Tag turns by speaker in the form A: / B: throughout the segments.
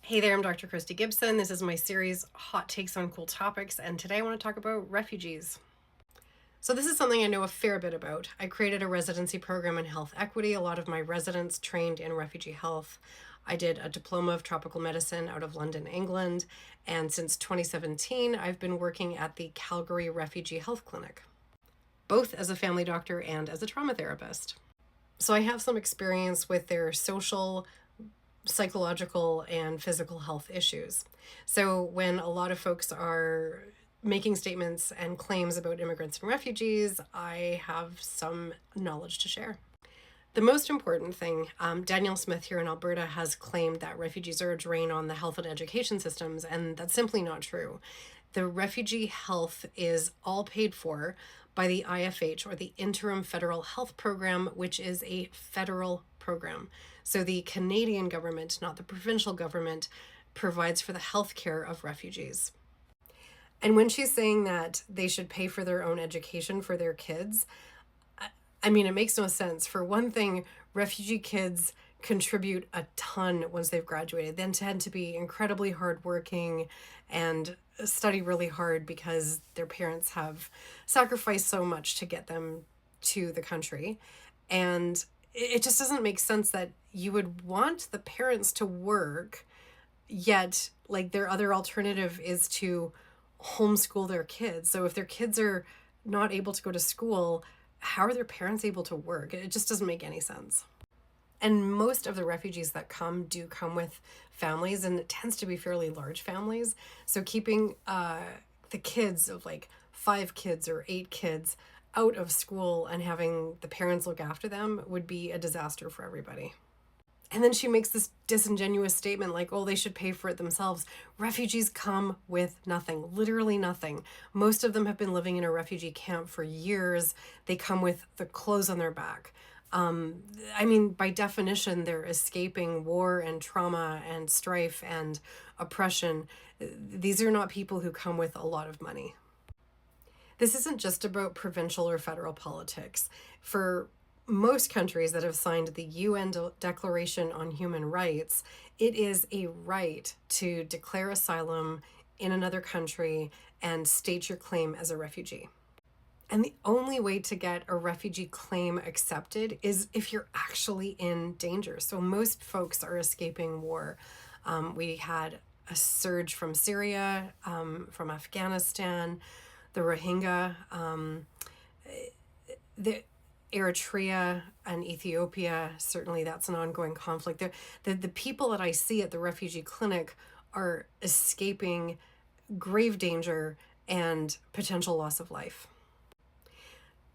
A: Hey there, I'm Dr. Christy Gibson. This is my series, Hot Takes on Cool Topics, and today I want to talk about refugees. So this is something I know a fair bit about. I created a residency program in health equity. A lot of my residents trained in refugee health. I did a diploma of tropical medicine out of London, England, and since 2017, I've been working at the Calgary Refugee Health Clinic, both as a family doctor and as a trauma therapist. So I have some experience with their social, psychological, and physical health issues. So when a lot of folks are making statements and claims about immigrants and refugees, I have some knowledge to share. The most important thing, Danielle Smith here in Alberta has claimed that refugees are a drain on the health and education systems, and that's simply not true. The refugee health is all paid for by the IFH, or the Interim Federal Health Program, which is a federal program. So the Canadian government, not the provincial government, provides for the health care of refugees. And when she's saying that they should pay for their own education for their kids, I mean, it makes no sense. For one thing, refugee kids contribute a ton once they've graduated. They tend to be incredibly hardworking and study really hard because their parents have sacrificed so much to get them to the country. And it just doesn't make sense that you would want the parents to work, yet like their other alternative is to homeschool their kids. So if their kids are not able to go to school, how are their parents able to work? It just doesn't make any sense. And most of the refugees that do come with families, and it tends to be fairly large families. So keeping the kids of like 5 kids or 8 kids out of school and having the parents look after them would be a disaster for everybody. And then she makes this disingenuous statement like, oh, they should pay for it themselves. Refugees come with nothing, literally nothing. Most of them have been living in a refugee camp for years. They come with the clothes on their back. I mean, by definition, they're escaping war and trauma and strife and oppression. These are not people who come with a lot of money. This isn't just about provincial or federal politics. For most countries that have signed the UN Declaration on Human Rights, it is a right to declare asylum in another country and state your claim as a refugee. And the only way to get a refugee claim accepted is if you're actually in danger. So most folks are escaping war. We had a surge from Syria, from Afghanistan, the Rohingya, the Eritrea and Ethiopia. Certainly that's an ongoing conflict. The people that I see at the refugee clinic are escaping grave danger and potential loss of life.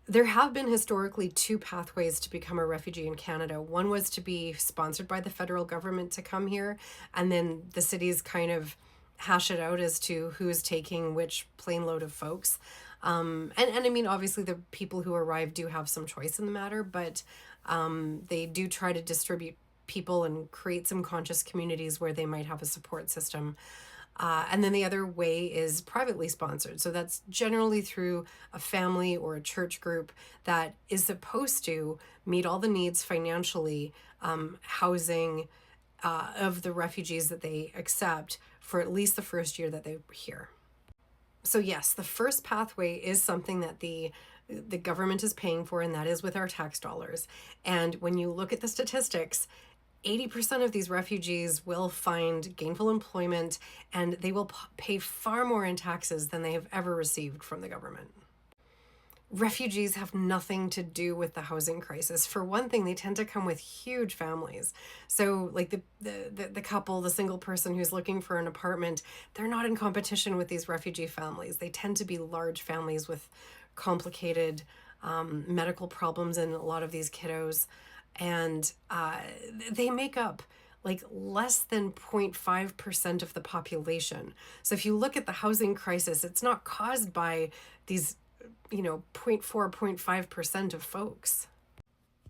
A: There have been historically 2 pathways to become a refugee in Canada. One was to be sponsored by the federal government to come here, and then the cities kind of hash it out as to who is taking which plane load of folks. And I mean, obviously the people who arrive do have some choice in the matter, but they do try to distribute people and create some conscious communities where they might have a support system. And then the other way is privately sponsored. So that's generally through a family or a church group that is supposed to meet all the needs financially, housing of the refugees that they accept for at least the first year that they're here. So yes, the first pathway is something that the government is paying for, and that is with our tax dollars. And when you look at the statistics, 80% of these refugees will find gainful employment, and they will pay far more in taxes than they have ever received from the government. Refugees have nothing to do with the housing crisis. For one thing, they tend to come with huge families. So like the couple, the single person who's looking for an apartment, they're not in competition with these refugee families. They tend to be large families with complicated medical problems in a lot of these kiddos. And they make up like less than 0.5% of the population. So if you look at the housing crisis, it's not caused by these 0.4, 0.5% of folks.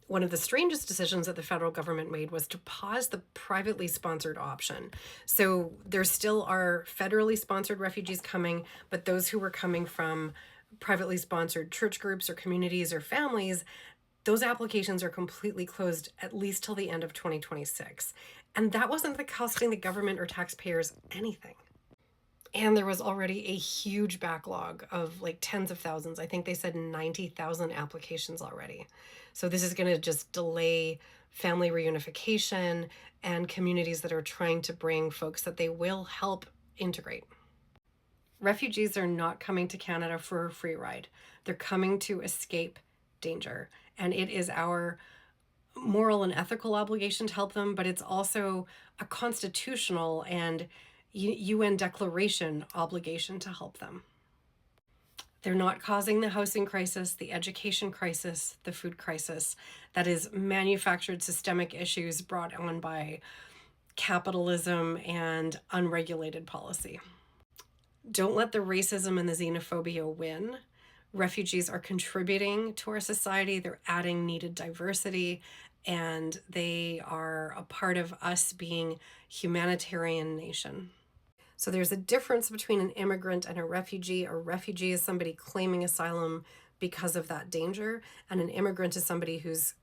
A: One of the strangest decisions that the federal government made was to pause the privately sponsored option. So there still are federally sponsored refugees coming, but those who were coming from privately sponsored church groups or communities or families, those applications are completely closed at least till the end of 2026. And that wasn't costing the government or taxpayers anything. And there was already a huge backlog of like tens of thousands. I think they said 90,000 applications already. So this is going to just delay family reunification and communities that are trying to bring folks that they will help integrate. Refugees are not coming to Canada for a free ride. They're coming to escape danger. And it is our moral and ethical obligation to help them, but it's also a constitutional and UN declaration obligation to help them. They're not causing the housing crisis, the education crisis, the food crisis that is manufactured systemic issues brought on by capitalism and unregulated policy. Don't let the racism and the xenophobia win. Refugees are contributing to our society. They're adding needed diversity, and they are a part of us being humanitarian nation. So there's a difference between an immigrant and a refugee. A refugee is somebody claiming asylum because of that danger, and an immigrant is somebody who's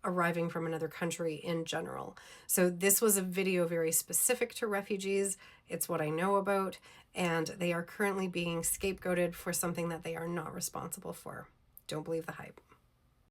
A: arriving from another country in general. So this was a video very specific to refugees. It's what I know about, and they are currently being scapegoated for something that they are not responsible for. Don't believe the hype.